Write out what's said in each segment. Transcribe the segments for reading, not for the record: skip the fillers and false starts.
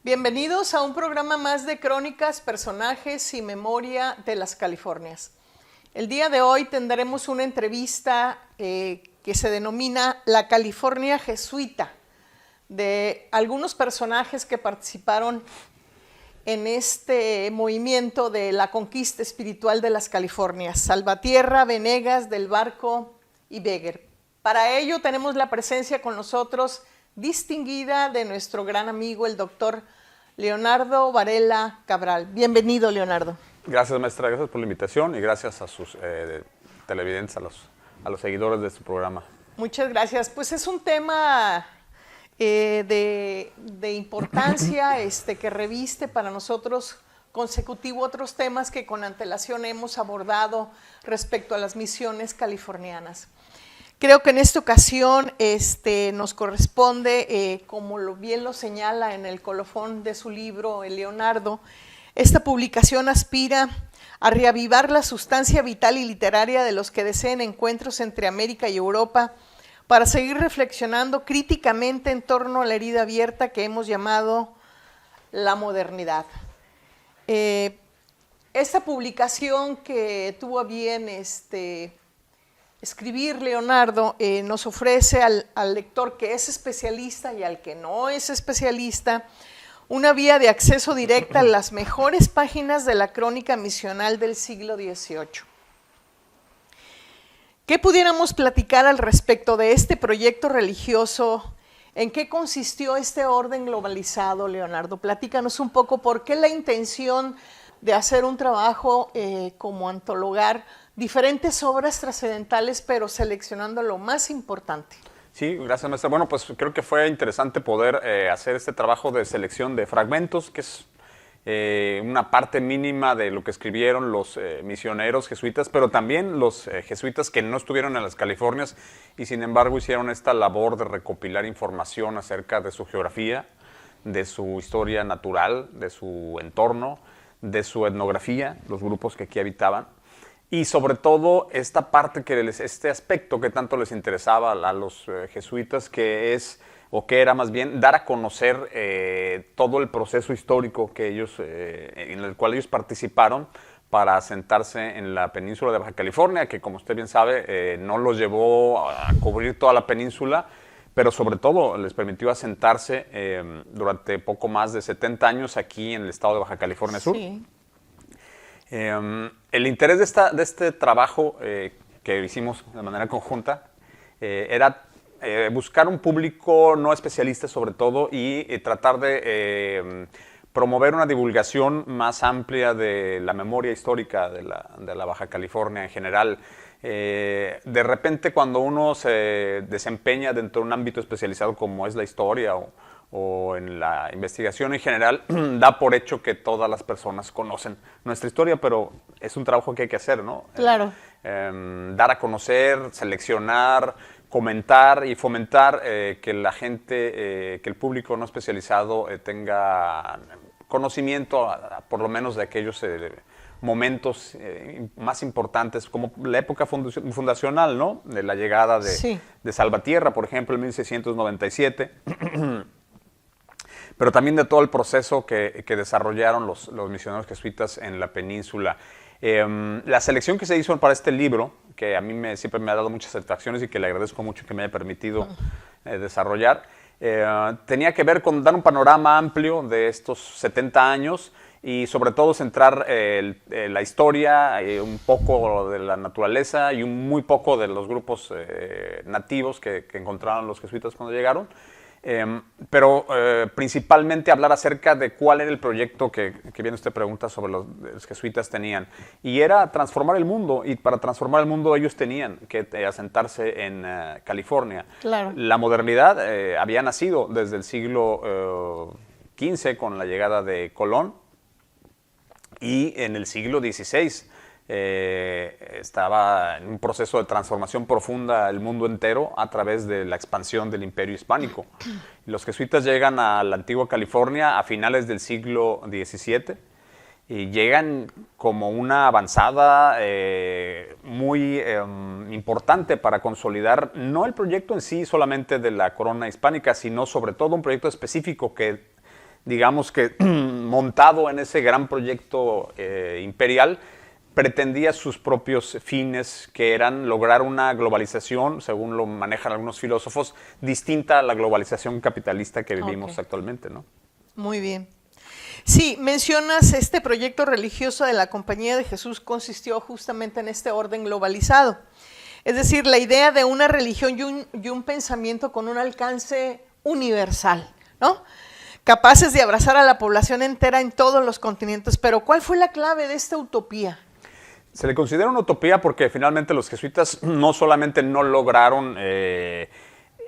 Bienvenidos a un programa más de crónicas, personajes y memoria de las Californias. El día de hoy tendremos una entrevista que se denomina La California Jesuita, de algunos personajes que participaron en este movimiento de la conquista espiritual de las Californias: Salvatierra, Venegas, Del Barco y Beger. Para ello tenemos la presencia con nosotros distinguida de nuestro gran amigo, el doctor Leonardo Varela Cabral. Bienvenido, Leonardo. Gracias, maestra, gracias por la invitación y gracias a sus televidentes, a los seguidores de su programa. Muchas gracias. Pues es un tema de importancia que reviste para nosotros consecutivo otros temas que con antelación hemos abordado respecto a las misiones californianas. Creo que en esta ocasión nos corresponde, como bien lo señala en el colofón de su libro, el Leonardo, esta publicación aspira a reavivar la sustancia vital y literaria de los que deseen encuentros entre América y Europa para seguir reflexionando críticamente en torno a la herida abierta que hemos llamado la modernidad. Esta publicación que tuvo a bien escribir Leonardo nos ofrece al lector que es especialista y al que no es especialista una vía de acceso directa a las mejores páginas de la crónica misional del siglo XVIII. ¿Qué pudiéramos platicar al respecto de este proyecto religioso? ¿En qué consistió este orden globalizado, Leonardo? Platícanos un poco por qué la intención de hacer un trabajo como antologar diferentes obras trascendentales, pero seleccionando lo más importante. Sí, gracias, maestra. Bueno, pues creo que fue interesante poder hacer este trabajo de selección de fragmentos, que es una parte mínima de lo que escribieron los misioneros jesuitas, pero también los jesuitas que no estuvieron en las Californias y sin embargo hicieron esta labor de recopilar información acerca de su geografía, de su historia natural, de su entorno, de su etnografía, los grupos que aquí habitaban. Y sobre todo esta parte, este aspecto que tanto les interesaba a los jesuitas, que es, o que era más bien, dar a conocer todo el proceso histórico que ellos, en el cual ellos participaron para asentarse en la península de Baja California, que como usted bien sabe, no los llevó a cubrir toda la península, pero sobre todo les permitió asentarse durante poco más de 70 años aquí en el estado de Baja California Sur. Sí. El interés de este trabajo que hicimos de manera conjunta era buscar un público no especialista sobre todo y tratar de promover una divulgación más amplia de la memoria histórica de la Baja California en general. De repente cuando uno se desempeña dentro de un ámbito especializado como es la historia o en la investigación en general, da por hecho que todas las personas conocen nuestra historia, pero es un trabajo que hay que hacer, ¿no? Claro. Dar a conocer, seleccionar, comentar y fomentar que la gente, que el público no especializado tenga conocimiento, por lo menos de aquellos momentos más importantes, como la época fundacional, ¿no? De la llegada de Salvatierra, por ejemplo, en 1697. Pero también de todo el proceso que desarrollaron los misioneros jesuitas en la península. La selección que se hizo para este libro, que a mí siempre me ha dado muchas satisfacciones y que le agradezco mucho que me haya permitido desarrollar, tenía que ver con dar un panorama amplio de estos 70 años y sobre todo centrar la historia, un poco de la naturaleza y muy poco de los grupos nativos que encontraron los jesuitas cuando llegaron. Pero principalmente hablar acerca de cuál era el proyecto que bien usted pregunta sobre los jesuitas tenían. Y era transformar el mundo, y para transformar el mundo ellos tenían que asentarse en California. Claro. La modernidad había nacido desde el siglo XV con la llegada de Colón, y en el siglo XVI estaba en un proceso de transformación profunda el mundo entero a través de la expansión del Imperio Hispánico. Los jesuitas llegan a la antigua California a finales del siglo XVII y llegan como una avanzada muy importante para consolidar no el proyecto en sí solamente de la corona hispánica, sino sobre todo un proyecto específico que digamos que montado en ese gran proyecto imperial, pretendía sus propios fines, que eran lograr una globalización, según lo manejan algunos filósofos, distinta a la globalización capitalista que vivimos actualmente, ¿no? Muy bien. Sí, mencionas este proyecto religioso de la Compañía de Jesús consistió justamente en este orden globalizado. Es decir, la idea de una religión y un pensamiento con un alcance universal, ¿no? Capaces de abrazar a la población entera en todos los continentes. Pero ¿cuál fue la clave de esta utopía? Se le considera una utopía porque finalmente los jesuitas no solamente no lograron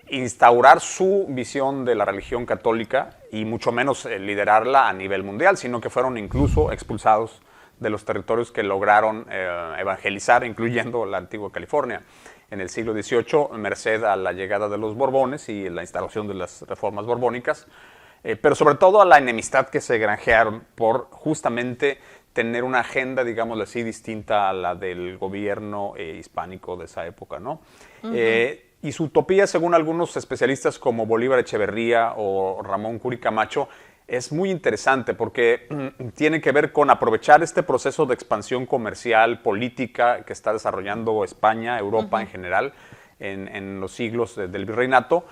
instaurar su visión de la religión católica y mucho menos liderarla a nivel mundial, sino que fueron incluso expulsados de los territorios que lograron evangelizar, incluyendo la antigua California, en el siglo XVIII, merced a la llegada de los Borbones y la instauración de las reformas borbónicas, pero sobre todo a la enemistad que se granjearon por justamente tener una agenda, digámoslo así, distinta a la del gobierno hispánico de esa época, ¿no? Y su utopía, según algunos especialistas como Bolívar Echeverría o Ramón Curi Camacho, es muy interesante porque tiene que ver con aprovechar este proceso de expansión comercial, política que está desarrollando España, Europa en general, en los siglos del virreinato,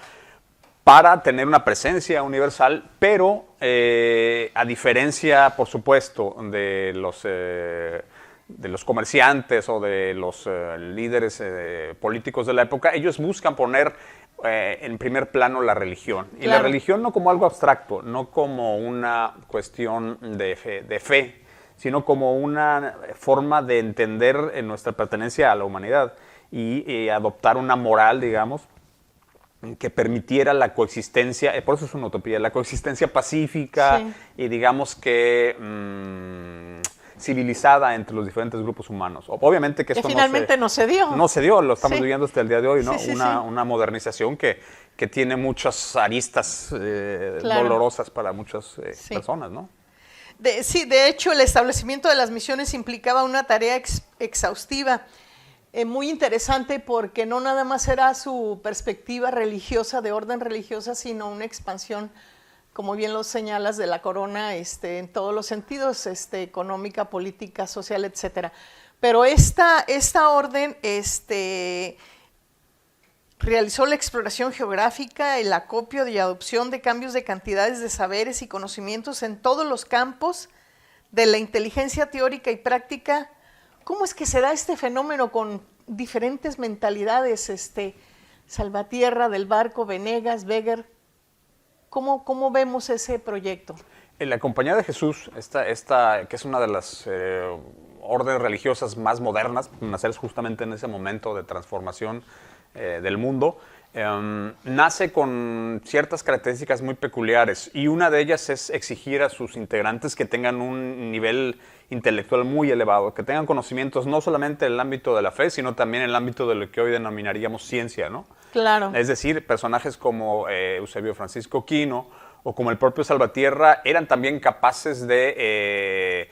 para tener una presencia universal, pero a diferencia, por supuesto, de los comerciantes o de los líderes políticos de la época, ellos buscan poner en primer plano la religión. Y la religión no como algo abstracto, no como una cuestión de fe, sino como una forma de entender nuestra pertenencia a la humanidad y adoptar una moral, digamos, que permitiera la coexistencia, por eso es una utopía, la coexistencia pacífica y digamos que civilizada entre los diferentes grupos humanos. Obviamente que esto finalmente no se dio. No se dio, lo estamos viviendo hasta el día de hoy, ¿no? Una modernización que tiene muchas aristas dolorosas para muchas personas, ¿no? De hecho, el establecimiento de las misiones implicaba una tarea exhaustiva, muy interesante porque no nada más era su perspectiva religiosa, de orden religiosa, sino una expansión, como bien lo señalas, de la corona en todos los sentidos, económica, política, social, etcétera. Pero esta orden realizó la exploración geográfica, el acopio y adopción de cambios de cantidades de saberes y conocimientos en todos los campos de la inteligencia teórica y práctica. ¿Cómo es que se da este fenómeno con diferentes mentalidades? Salvatierra, Del Barco, Venegas, Beger. ¿Cómo vemos ese proyecto? En la Compañía de Jesús, esta que es una de las órdenes religiosas más modernas, nacer justamente en ese momento de transformación del mundo, nace con ciertas características muy peculiares y una de ellas es exigir a sus integrantes que tengan un nivel intelectual muy elevado, que tengan conocimientos no solamente en el ámbito de la fe, sino también en el ámbito de lo que hoy denominaríamos ciencia, ¿no? Claro. Es decir, personajes como Eusebio Francisco Quino o como el propio Salvatierra eran también capaces de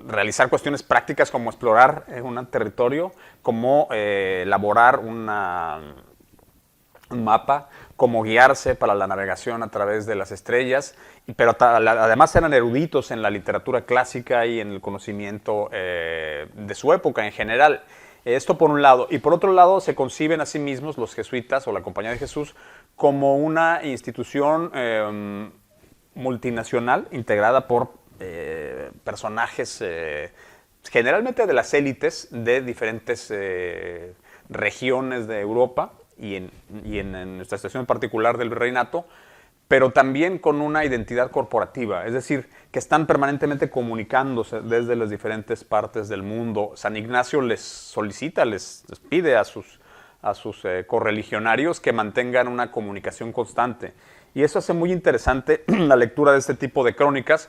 realizar cuestiones prácticas como explorar un territorio, como elaborar un mapa, como guiarse para la navegación a través de las estrellas, pero además eran eruditos en la literatura clásica y en el conocimiento de su época en general. Esto por un lado. Y por otro lado se conciben a sí mismos los jesuitas o la Compañía de Jesús como una institución multinacional integrada por personajes generalmente de las élites de diferentes regiones de Europa y en nuestra situación en particular del virreinato, pero también con una identidad corporativa, es decir, que están permanentemente comunicándose desde las diferentes partes del mundo. San Ignacio les solicita, les pide a sus correligionarios que mantengan una comunicación constante. Y eso hace muy interesante la lectura de este tipo de crónicas,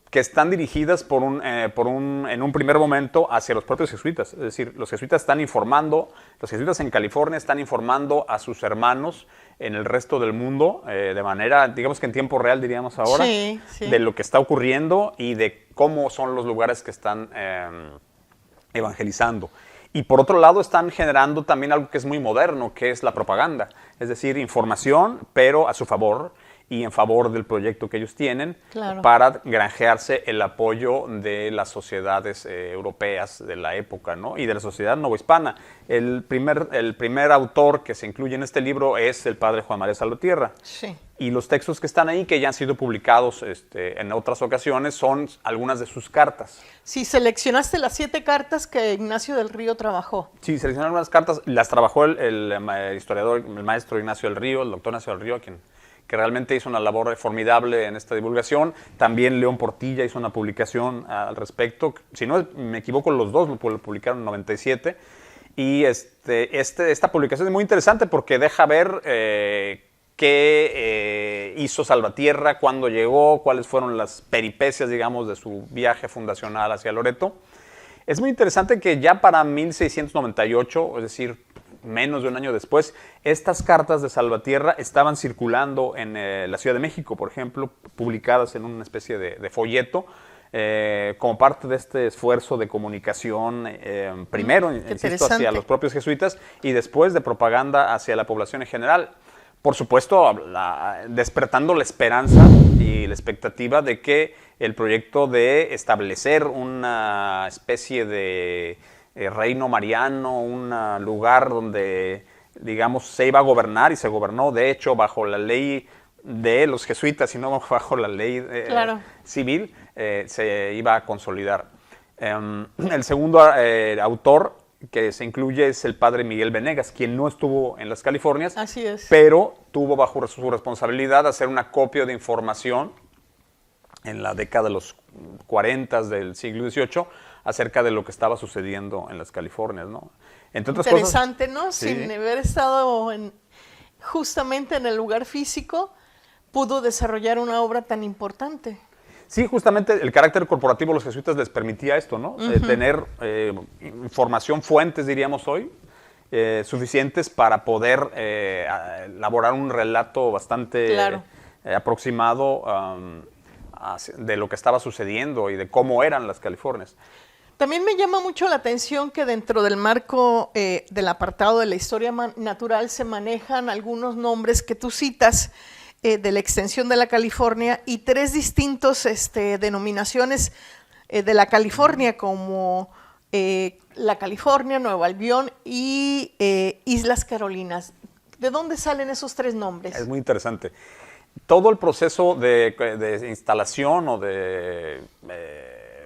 que están dirigidas en un primer momento hacia los propios jesuitas. Es decir, los jesuitas están informando, los jesuitas en California están informando a sus hermanos en el resto del mundo, de manera, digamos que en tiempo real, diríamos ahora, de lo que está ocurriendo y de cómo son los lugares que están evangelizando. Y por otro lado están generando también algo que es muy moderno, que es la propaganda. Es decir, información, pero a su favor, y en favor del proyecto que ellos tienen, Claro. para granjearse el apoyo de las sociedades europeas de la época, ¿no? Y de la sociedad novohispana. El primer autor que se incluye en este libro es el padre Juan María Salvatierra. Sí. Y los textos que están ahí, que ya han sido publicados en otras ocasiones, son algunas de sus cartas. Sí, seleccionaste las 7 cartas que Ignacio del Río trabajó. Sí, seleccionaron algunas cartas, las trabajó el historiador, el maestro Ignacio del Río, el doctor Ignacio del Río, que realmente hizo una labor formidable en esta divulgación. También León Portilla hizo una publicación al respecto. Si no me equivoco, los dos lo publicaron en 97. Y esta publicación es muy interesante porque deja ver qué hizo Salvatierra, cuándo llegó, cuáles fueron las peripecias, digamos, de su viaje fundacional hacia Loreto. Es muy interesante que ya para 1698, es decir, menos de un año después, estas cartas de Salvatierra estaban circulando en la Ciudad de México, por ejemplo, publicadas en una especie de folleto, como parte de este esfuerzo de comunicación, primero, insisto, hacia los propios jesuitas y después de propaganda hacia la población en general. Por supuesto, despertando la esperanza y la expectativa de que el proyecto de establecer una especie de reino mariano, un lugar donde, digamos, se iba a gobernar y se gobernó, de hecho, bajo la ley de los jesuitas y no bajo la ley Claro. civil, se iba a consolidar. El segundo autor que se incluye es el padre Miguel Venegas, quien no estuvo en las Californias, Así es. pero tuvo bajo su responsabilidad hacer un acopio de información en la década de los 40 del siglo XVIII acerca de lo que estaba sucediendo en las Californias, ¿no? Entre otras Interesante, cosas, ¿no? sí. Sin haber estado justamente en el lugar físico, pudo desarrollar una obra tan importante. Sí, justamente el carácter corporativo de los jesuitas les permitía esto, ¿no? Tener información, fuentes, diríamos hoy, suficientes para poder elaborar un relato bastante Claro. aproximado de lo que estaba sucediendo y de cómo eran las Californias. También me llama mucho la atención que dentro del marco del apartado de la historia natural se manejan algunos nombres que tú citas de la extensión de la California y 3 distintos denominaciones de la California como la California, Nueva Albión y Islas Carolinas. ¿De dónde salen esos 3 nombres? Es muy interesante. Todo el proceso de instalación o de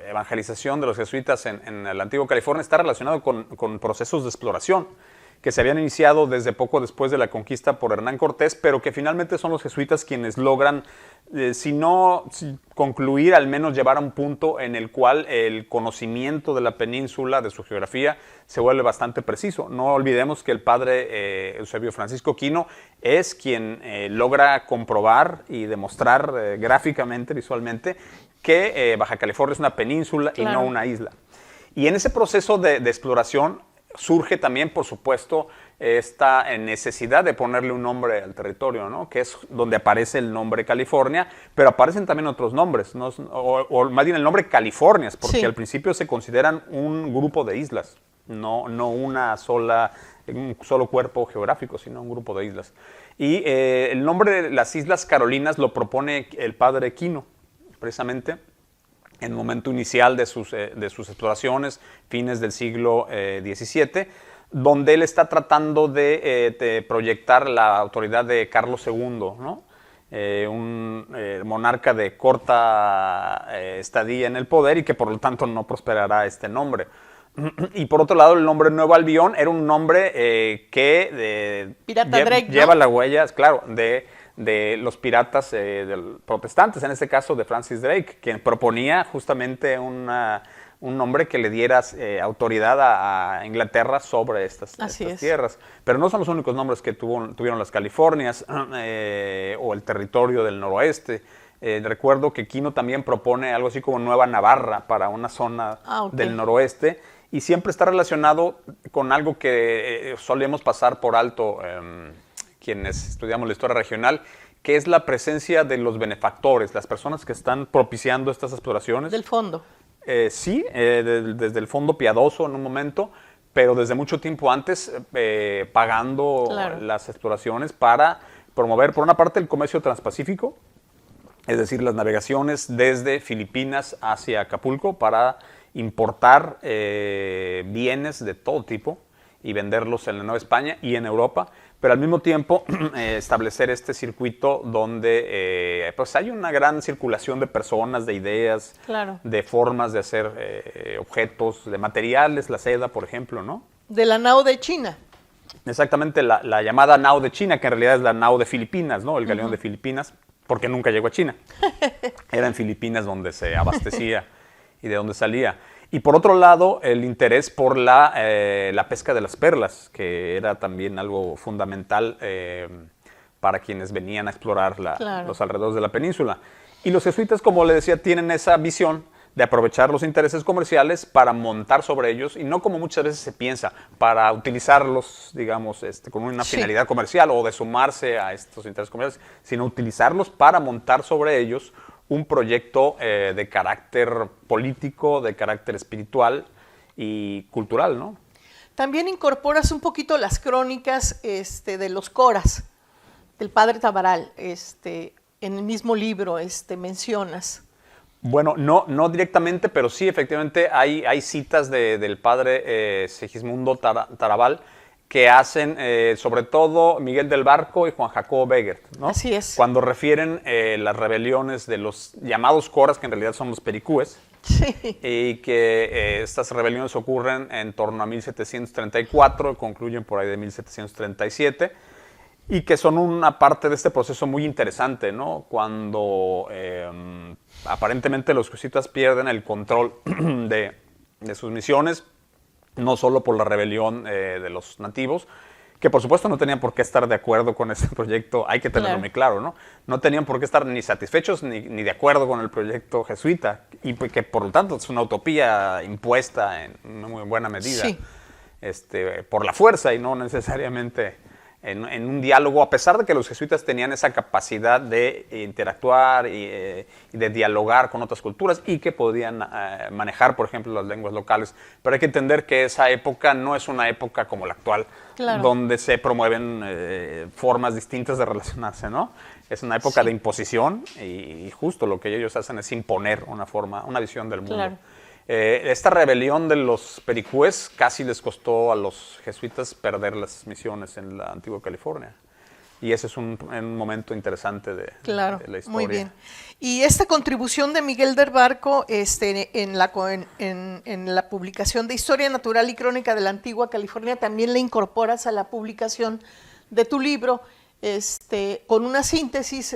evangelización de los jesuitas en la antigua California está relacionado con procesos de exploración que se habían iniciado desde poco después de la conquista por Hernán Cortés, pero que finalmente son los jesuitas quienes logran, si no concluir, al menos llevar a un punto en el cual el conocimiento de la península, de su geografía, se vuelve bastante preciso. No olvidemos que el padre Eusebio Francisco Quino es quien logra comprobar y demostrar gráficamente, visualmente, que Baja California es una península y no una isla. Y en ese proceso de exploración surge también, por supuesto, esta necesidad de ponerle un nombre al territorio, ¿no? Que es donde aparece el nombre California, pero aparecen también otros nombres, ¿no? o más bien el nombre Californias, porque al principio se consideran un grupo de islas, no un solo cuerpo geográfico, sino un grupo de islas. Y el nombre de las Islas Carolinas lo propone el padre Quino, precisamente, en el momento inicial de sus exploraciones, fines del siglo XVII, donde él está tratando de proyectar la autoridad de Carlos II, ¿no? Un monarca de corta estadía en el poder y que por lo tanto no prosperará este nombre. Y por otro lado, el nombre Nuevo Albión era un nombre que lleva las huellas, claro, de los piratas protestantes, en este caso de Francis Drake, quien proponía justamente un nombre que le diera autoridad a Inglaterra sobre estas tierras. Pero no son los únicos nombres que tuvieron las Californias o el territorio del noroeste. Recuerdo que Quino también propone algo así como Nueva Navarra para una zona del noroeste, y siempre está relacionado con algo que solemos pasar por alto quienes estudiamos la historia regional, que es la presencia de los benefactores, las personas que están propiciando estas exploraciones. Del fondo. Sí, desde el fondo piadoso en un momento, pero desde mucho tiempo antes pagando las exploraciones para promover, por una parte, el comercio transpacífico, es decir, las navegaciones desde Filipinas hacia Acapulco para importar bienes de todo tipo y venderlos en la Nueva España y en Europa, pero al mismo tiempo establecer este circuito donde pues hay una gran circulación de personas, de ideas, Claro. de formas de hacer objetos, de materiales, la seda, por ejemplo, ¿no? De la nao de China. Exactamente, la llamada nao de China, que en realidad es la nao de Filipinas, ¿no? El galeón de Filipinas, porque nunca llegó a China. Era en Filipinas donde se abastecía y de donde salía. Y por otro lado, el interés por la pesca de las perlas, que era también algo fundamental para quienes venían a explorar Claro. los alrededores de la península. Y los jesuitas, como le decía, tienen esa visión de aprovechar los intereses comerciales para montar sobre ellos, y no como muchas veces se piensa, para utilizarlos, digamos, con una Sí. finalidad comercial o de sumarse a estos intereses comerciales, sino utilizarlos para montar sobre ellos un proyecto de carácter político, de carácter espiritual y cultural, ¿no? También incorporas un poquito las crónicas de los coras, del padre Tabaral, en el mismo libro mencionas. Bueno, no directamente, pero sí, efectivamente, hay citas del padre Segismundo Tarabal que hacen, sobre todo, Miguel del Barco y Juan Jacobo Begert, ¿no? Así es. Cuando refieren las rebeliones de los llamados coras, que en realidad son los pericúes, Sí. y que estas rebeliones ocurren en torno a 1734, concluyen por ahí de 1737, y que son una parte de este proceso muy interesante, ¿no? Cuando aparentemente los jesuitas pierden el control de sus misiones, no solo por la rebelión de los nativos, que por supuesto no tenían por qué estar de acuerdo con este proyecto, hay que tenerlo Claro. muy claro, ¿no? No tenían por qué estar ni satisfechos ni de acuerdo con el proyecto jesuita, y que por lo tanto es una utopía impuesta en una muy buena medida, Sí. por la fuerza y no necesariamente en un diálogo, a pesar de que los jesuitas tenían esa capacidad de interactuar y de dialogar con otras culturas y que podían manejar, por ejemplo, las lenguas locales. Pero hay que entender que esa época no es una época como la actual, Claro. donde se promueven formas distintas de relacionarse, ¿no? Es una época Sí. de imposición y justo lo que ellos hacen es imponer una forma, una visión del mundo. Claro. Esta rebelión de los pericúes casi les costó a los jesuitas perder las misiones en la antigua California. Y ese es un momento interesante de la historia. Muy bien. Y esta contribución de Miguel del Barco en la publicación de Historia Natural y Crónica de la Antigua California también le incorporas a la publicación de tu libro con una síntesis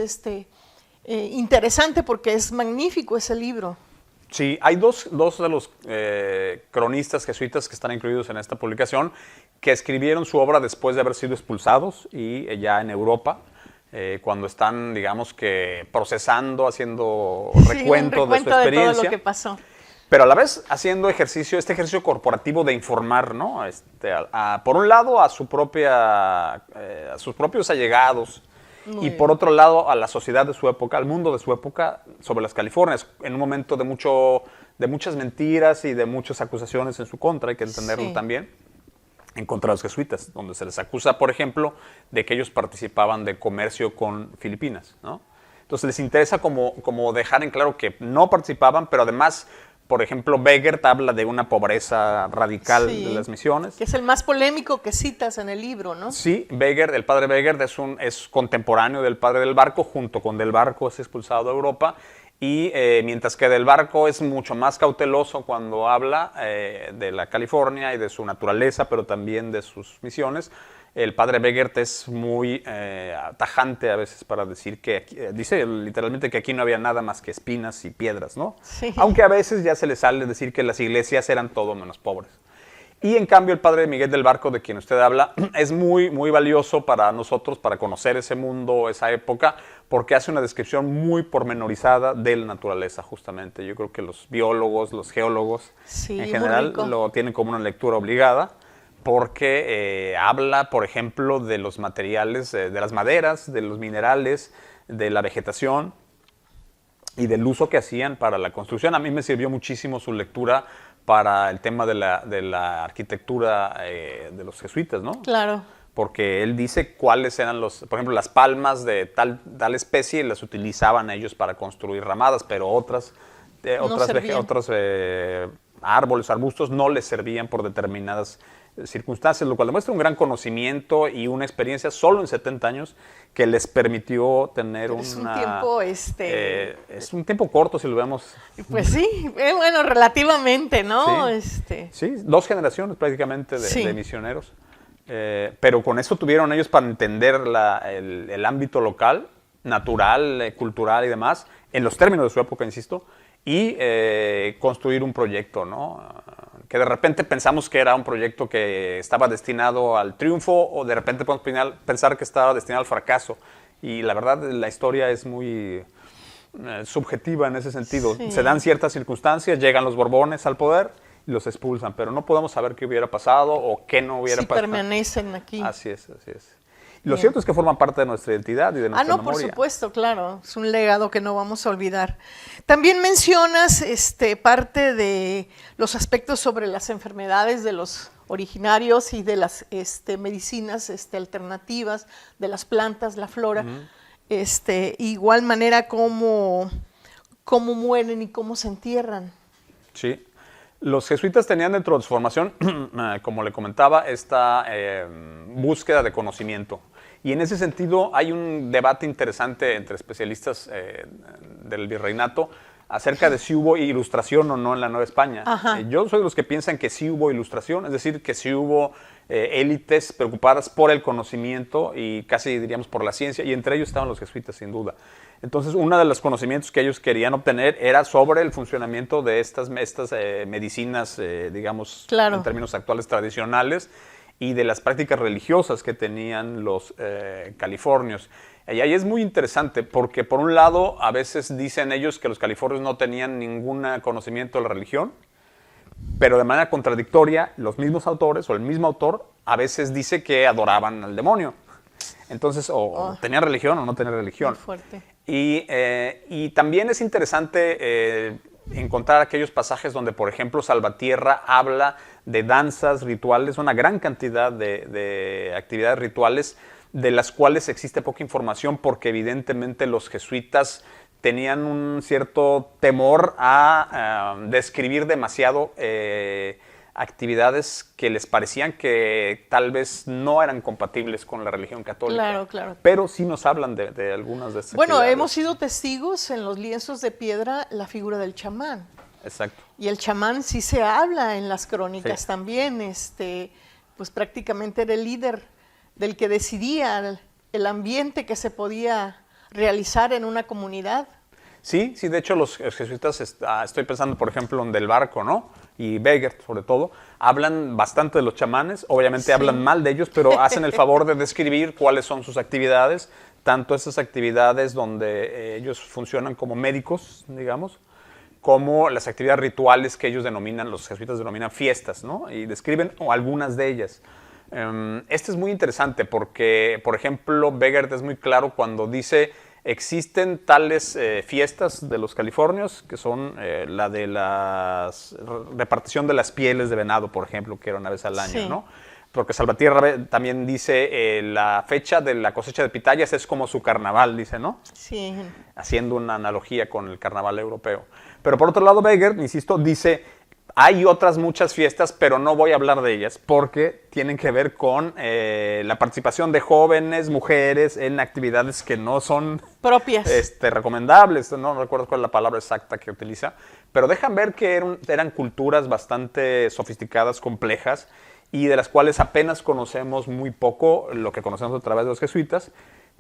interesante porque es magnífico ese libro. Sí, hay dos de los cronistas jesuitas que están incluidos en esta publicación que escribieron su obra después de haber sido expulsados y ya en Europa, cuando están, digamos que, procesando, haciendo recuento, un de su recuento de experiencia. todo lo que pasó. Pero a la vez haciendo este ejercicio corporativo de informar, ¿no? Por un lado a sus propios allegados, Muy y bien. por otro lado a la sociedad de su época, al mundo de su época sobre las Californias, en un momento de muchas mentiras y de muchas acusaciones en su contra, hay que entenderlo Sí. también, en contra de los jesuitas, donde se les acusa, por ejemplo, de que ellos participaban de comercio con Filipinas, ¿no? Entonces les interesa como dejar en claro que no participaban, pero además, por ejemplo, Begert habla de una pobreza radical Sí. de las misiones. Que es el más polémico que citas en el libro, ¿no? Sí, Begert, el padre Begert es contemporáneo del padre del Barco, junto con del Barco es expulsado de Europa, y mientras que del Barco es mucho más cauteloso cuando habla de la California y de su naturaleza, pero también de sus misiones, el padre Begert es muy tajante a veces para decir que, dice literalmente que aquí no había nada más que espinas y piedras, ¿no? Sí. Aunque a veces ya se le sale decir que las iglesias eran todo menos pobres. Y en cambio el padre Miguel del Barco, de quien usted habla, es muy, muy valioso para nosotros, para conocer ese mundo, esa época, porque hace una descripción muy pormenorizada de la naturaleza, justamente. Yo creo que los biólogos, los geólogos, Sí, en muy general, rico. lo tienen como una lectura obligada, porque habla, por ejemplo, de los materiales, de las maderas, de los minerales, de la vegetación y del uso que hacían para la construcción. A mí me sirvió muchísimo su lectura para el tema de la arquitectura de los jesuitas, ¿no? Claro. porque él dice cuáles eran por ejemplo, las palmas de tal especie las utilizaban ellos para construir ramadas, pero otros árboles, arbustos no les servían por determinadas circunstancias, lo cual demuestra un gran conocimiento y una experiencia solo en 70 años que les permitió tener es un tiempo, es un tiempo corto si lo vemos. Pues sí, bueno, relativamente, ¿no? Sí, 2 generaciones prácticamente de misioneros. Pero con eso tuvieron ellos para entender el ámbito local, natural, cultural y demás, en los términos de su época, insisto, y construir un proyecto, ¿no? Que de repente pensamos que era un proyecto que estaba destinado al triunfo, o de repente podemos pensar que estaba destinado al fracaso. Y la verdad, la historia es muy subjetiva en ese sentido. Sí. Se dan ciertas circunstancias, llegan los Borbones al poder y los expulsan, pero no podemos saber qué hubiera pasado o qué no hubiera pasado. Permanecen aquí. Así es. Y lo cierto es que forman parte de nuestra identidad y de nuestra memoria. Por supuesto, claro. Es un legado que no vamos a olvidar. También mencionas parte de los aspectos sobre las enfermedades de los originarios y de las medicinas alternativas, de las plantas, la flora. Igual manera cómo mueren y cómo se entierran. Sí. Los jesuitas tenían dentro de su formación, como le comentaba, esta búsqueda de conocimiento. Y en ese sentido hay un debate interesante entre especialistas del virreinato acerca de si hubo ilustración o no en la Nueva España. Yo soy de los que piensan que sí hubo ilustración, es decir, que sí hubo élites preocupadas por el conocimiento y casi diríamos por la ciencia, y entre ellos estaban los jesuitas, sin duda. Entonces, uno de los conocimientos que ellos querían obtener era sobre el funcionamiento de estas medicinas, digamos, claro, en términos actuales tradicionales, y de las prácticas religiosas que tenían los californios. Y ahí es muy interesante porque, por un lado, a veces dicen ellos que los californios no tenían ningún conocimiento de la religión, pero de manera contradictoria, los mismos autores o el mismo autor a veces dice que adoraban al demonio. Entonces, o tenían religión o no tenían religión. Muy fuerte. Y también es interesante encontrar aquellos pasajes donde, por ejemplo, Salvatierra habla de danzas, rituales, una gran cantidad de actividades rituales de las cuales existe poca información porque evidentemente los jesuitas tenían un cierto temor a describir demasiado actividades que les parecían que tal vez no eran compatibles con la religión católica. Claro, claro. Pero sí nos hablan de algunas de estas Bueno, actividades. hemos sido testigos en los lienzos de piedra la figura del chamán. Exacto. Y el chamán sí se habla en las crónicas Sí. también, pues prácticamente era el líder del que decidía el ambiente que se podía realizar en una comunidad. Sí, de hecho los jesuitas, estoy pensando por ejemplo en Del Barco, ¿no? Y Beger sobre todo, hablan bastante de los chamanes, obviamente Sí. hablan mal de ellos, pero hacen el favor de describir cuáles son sus actividades, tanto esas actividades donde ellos funcionan como médicos, digamos, como las actividades rituales que ellos denominan, los jesuitas denominan fiestas, ¿no? Y describen algunas de ellas. Este es muy interesante porque, por ejemplo, Beger es muy claro cuando dice existen tales fiestas de los californios que son la de la repartición de las pieles de venado, por ejemplo, que era una vez al año, Sí. ¿no? Porque Salvatierra también dice la fecha de la cosecha de pitayas es como su carnaval, dice, ¿no? Sí. Haciendo una analogía con el carnaval europeo. Pero por otro lado, Beger, insisto, dice, hay otras muchas fiestas, pero no voy a hablar de ellas porque tienen que ver con la participación de jóvenes, mujeres en actividades que no son Propias. recomendables. No recuerdo cuál es la palabra exacta que utiliza, pero dejan ver que eran culturas bastante sofisticadas, complejas, y de las cuales apenas conocemos muy poco, lo que conocemos a través de los jesuitas,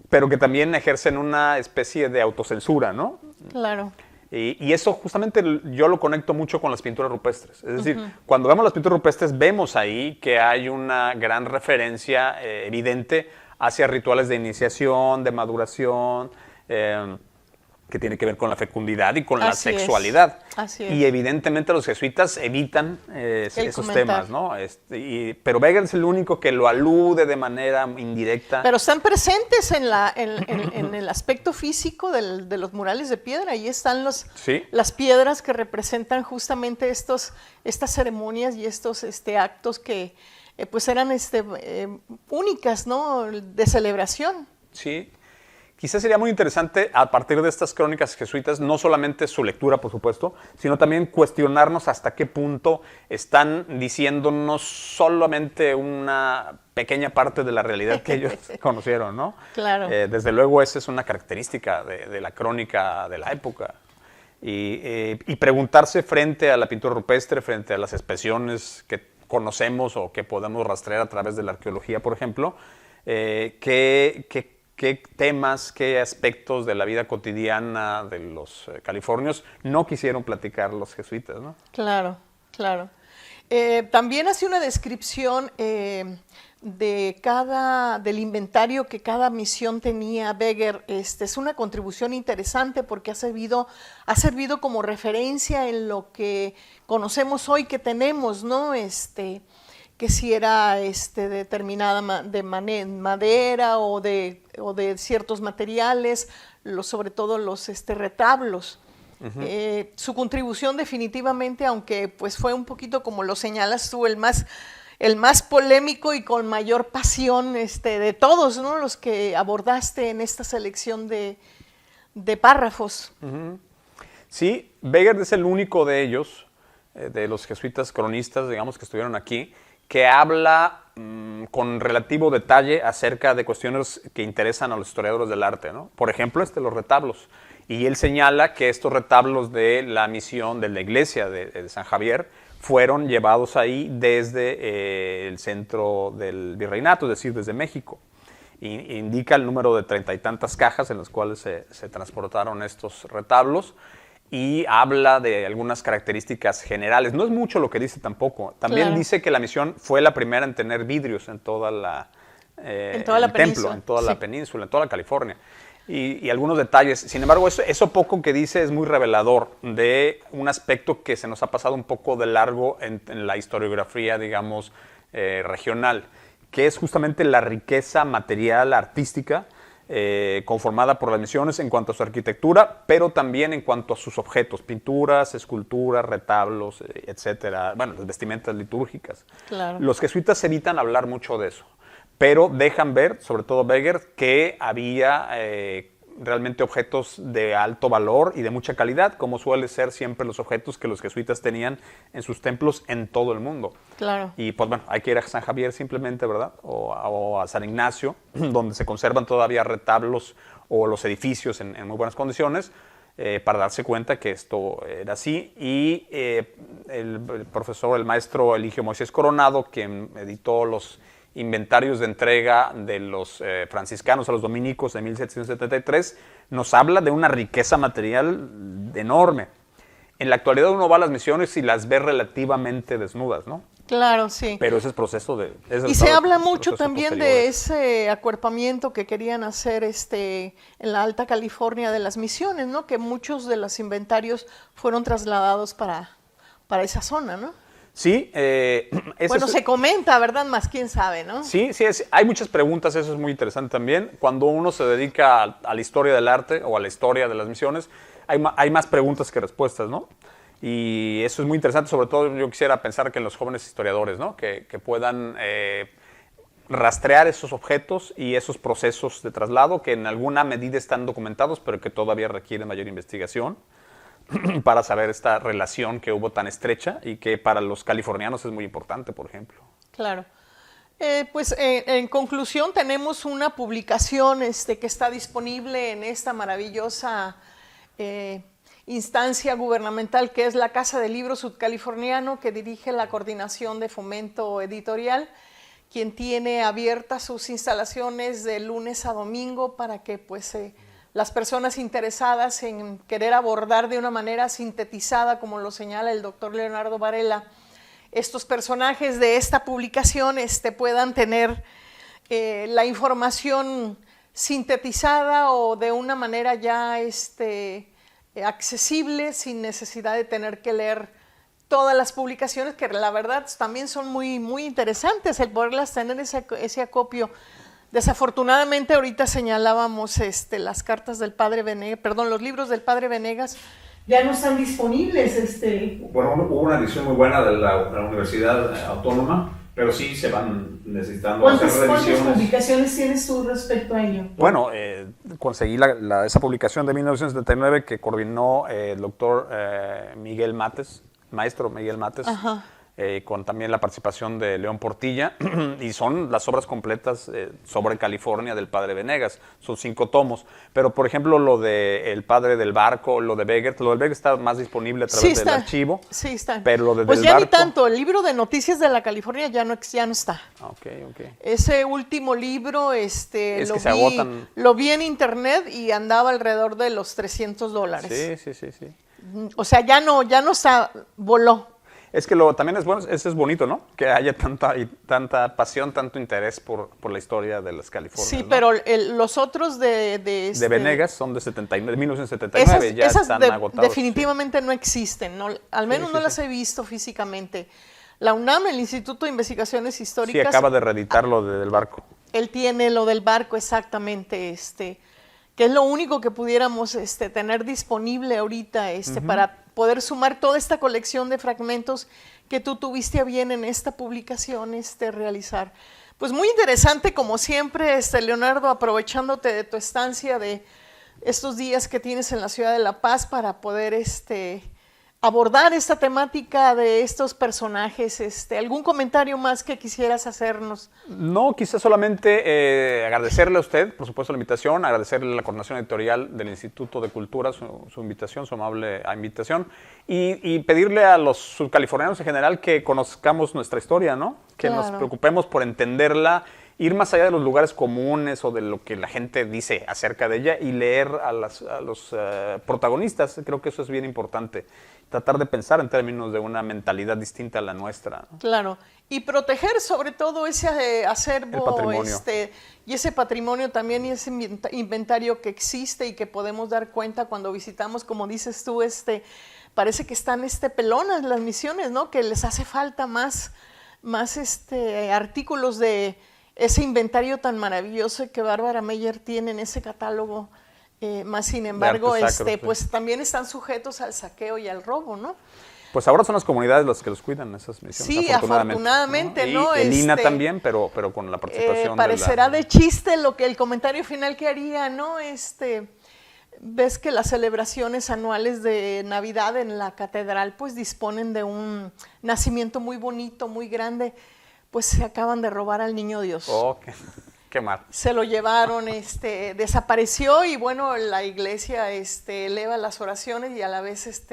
pero que también ejercen una especie de autocensura, ¿no? Claro. Y eso justamente yo lo conecto mucho con las pinturas rupestres. Es decir, cuando vemos las pinturas rupestres, vemos ahí que hay una gran referencia evidente hacia rituales de iniciación, de maduración, que tiene que ver con la fecundidad y con la Así es. sexualidad. Así es. Y evidentemente los jesuitas evitan esos temas, ¿no? Pero Beger es el único que lo alude de manera indirecta. Pero están presentes en el aspecto físico de los murales de piedra. Ahí están Sí. las piedras que representan justamente estas ceremonias y estos actos que pues eran únicas, ¿no? De celebración. Sí. Quizás sería muy interesante, a partir de estas crónicas jesuitas, no solamente su lectura, por supuesto, sino también cuestionarnos hasta qué punto están diciéndonos solamente una pequeña parte de la realidad que ellos conocieron, ¿no? Claro. Desde luego, esa es una característica de la crónica de la época. Y preguntarse frente a la pintura rupestre, frente a las expresiones que conocemos o que podemos rastrear a través de la arqueología, por ejemplo, qué temas, qué aspectos de la vida cotidiana de los californios no quisieron platicar los jesuitas, ¿no? Claro, claro. También hace una descripción del inventario que cada misión tenía Beger. Es una contribución interesante porque ha servido como referencia en lo que conocemos hoy que tenemos, ¿no? Que si era determinada madera o de ciertos materiales, sobre todo los retablos. Uh-huh. Su contribución definitivamente, aunque pues fue un poquito como lo señalas tú, el más polémico y con mayor pasión de todos, ¿no? Los que abordaste en esta selección de párrafos. Uh-huh. Sí, Beger es el único de ellos, de los jesuitas cronistas, digamos, que estuvieron aquí, que habla con relativo detalle acerca de cuestiones que interesan a los historiadores del arte, ¿no? Por ejemplo, los retablos. Y él señala que estos retablos de la misión de la iglesia de San Javier fueron llevados ahí desde el centro del virreinato, es decir, desde México. Indica el número de 30 y tantas cajas en las cuales se transportaron estos retablos. Y habla de algunas características generales. No es mucho lo que dice tampoco. También claro. Dice que la misión fue la primera en tener vidrios en toda la península. En toda la península, en toda la California. Y algunos detalles. Sin embargo, eso poco que dice es muy revelador de un aspecto que se nos ha pasado un poco de largo en la historiografía, digamos, regional, que es justamente la riqueza material, artística, conformada por las misiones en cuanto a su arquitectura, pero también en cuanto a sus objetos, pinturas, esculturas, retablos, etcétera, bueno, las vestimentas litúrgicas. Claro. Los jesuitas evitan hablar mucho de eso, pero dejan ver, sobre todo Beger, que había realmente objetos de alto valor y de mucha calidad, como suele ser siempre los objetos que los jesuitas tenían en sus templos en todo el mundo. Claro. Y pues bueno, hay que ir a San Javier simplemente, ¿verdad? O a San Ignacio, donde se conservan todavía retablos o los edificios en muy buenas condiciones, para darse cuenta que esto era así. Y el profesor, el maestro Eligio Moisés Coronado, quien editó los inventarios de entrega de los franciscanos a los dominicos de 1773, nos habla de una riqueza material enorme. En la actualidad uno va a las misiones y las ve relativamente desnudas, ¿no? Claro, sí. Pero ese es proceso de... Y se habla mucho también de ese acuerpamiento que querían hacer en la Alta California de las misiones, ¿no? Que muchos de los inventarios fueron trasladados para esa zona, ¿no? Sí. Bueno, se comenta, ¿verdad? Más quién sabe, ¿no? Sí, hay muchas preguntas, eso es muy interesante también. Cuando uno se dedica a la historia del arte o a la historia de las misiones, hay más preguntas que respuestas, ¿no? Y eso es muy interesante, sobre todo yo quisiera pensar que en los jóvenes historiadores, ¿no? Que puedan rastrear esos objetos y esos procesos de traslado que en alguna medida están documentados, pero que todavía requieren mayor investigación para saber esta relación que hubo tan estrecha y que para los californianos es muy importante, por ejemplo. Claro. Pues en conclusión tenemos una publicación que está disponible en esta maravillosa instancia gubernamental que es la Casa del Libro Sudcaliforniano, que dirige la Coordinación de Fomento Editorial, quien tiene abiertas sus instalaciones de lunes a domingo para que pues las personas interesadas en querer abordar de una manera sintetizada, como lo señala el doctor Leonardo Varela, estos personajes de esta publicación puedan tener la información sintetizada o de una manera ya accesible, sin necesidad de tener que leer todas las publicaciones, que la verdad también son muy, muy interesantes, el poderlas tener ese acopio. Desafortunadamente ahorita señalábamos las cartas del padre Venegas, perdón, los libros del padre Venegas ya no están disponibles. Bueno, hubo una edición muy buena de la Universidad Autónoma pero sí se van necesitando hacer ¿Cuántas revisiones. publicaciones tienes tú respecto a ello? Bueno, conseguí esa publicación de 1979 que coordinó el doctor Miguel Mates, maestro Miguel Mates, con también la participación de León Portilla, y son las obras completas sobre California del padre Venegas, son 5 tomos, pero por ejemplo lo de El padre del barco, lo de Beggert está más disponible a través del archivo, sí está, pero lo de pues del ya barco, ni tanto, el libro de noticias de la California ya no está. Okay. Ese último libro, lo vi en internet y andaba alrededor de los $300. Sí. O sea, ya no está, voló. Es que también es bueno, eso es bonito, ¿no? Que haya tanta pasión, tanto interés por la historia de las Californias. Sí, ¿no? pero los otros de Venegas son de 1979, ya están agotados. Definitivamente no existen, ¿no? Al menos no las he visto físicamente. La UNAM, el Instituto de Investigaciones Históricas... Sí, acaba de reeditar lo del barco. Él tiene lo del barco, exactamente, que es lo único que pudiéramos tener disponible ahorita para poder sumar toda esta colección de fragmentos que tú tuviste a bien en esta publicación realizar. Pues muy interesante, como siempre, Leonardo, aprovechándote de tu estancia de estos días que tienes en la ciudad de La Paz para poder abordar esta temática de estos personajes. ¿Algún comentario más que quisieras hacernos? No, quizás solamente agradecerle a usted, por supuesto, la invitación, agradecerle a la coordinación editorial del Instituto de Cultura su invitación, su amable invitación, y pedirle a los subcalifornianos en general que conozcamos nuestra historia, ¿no? Que nos preocupemos por entenderla, ir más allá de los lugares comunes o de lo que la gente dice acerca de ella y leer a los protagonistas. Creo que eso es bien importante. Tratar de pensar en términos de una mentalidad distinta a la nuestra, ¿no? Claro, y proteger sobre todo ese acervo, el patrimonio. Y ese patrimonio también, y ese inventario que existe y que podemos dar cuenta cuando visitamos, como dices tú, parece que están pelonas las misiones, ¿no? Que les hace falta más artículos de ese inventario tan maravilloso que Bárbara Meyer tiene en ese catálogo. Más sin embargo, pues también están sujetos al saqueo y al robo, ¿no? Pues ahora son las comunidades las que los cuidan, esas misiones. Sí, afortunadamente, ¿no? Y el INA también, pero con la participación parecerá de chiste el comentario final que haría, ¿no? Ves que las celebraciones anuales de Navidad en la catedral pues disponen de un nacimiento muy bonito, muy grande, pues se acaban de robar al niño Dios. Oh, qué mal. Se lo llevaron, desapareció, y bueno, la iglesia eleva las oraciones y a la vez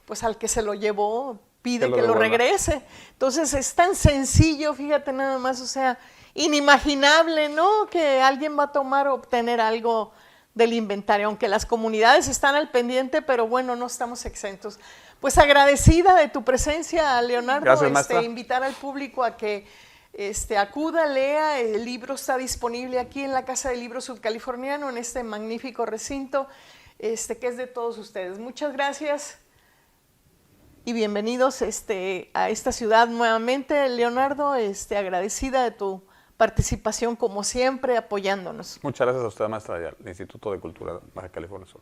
pues al que se lo llevó pide que lo regrese. Entonces es tan sencillo, fíjate nada más, o sea, inimaginable, ¿no? Que alguien va a tomar o obtener algo del inventario, aunque las comunidades están al pendiente, pero bueno, no estamos exentos. Pues agradecida de tu presencia, Leonardo. Gracias, maestra. Invitar al público a que acuda, lea. El libro está disponible aquí en la Casa del Libro Subcaliforniano, en este magnífico recinto, que es de todos ustedes. Muchas gracias y bienvenidos a esta ciudad nuevamente, Leonardo. Agradecida de tu participación, como siempre, apoyándonos. Muchas gracias a usted, maestra, y al Instituto de Cultura Baja California Sur.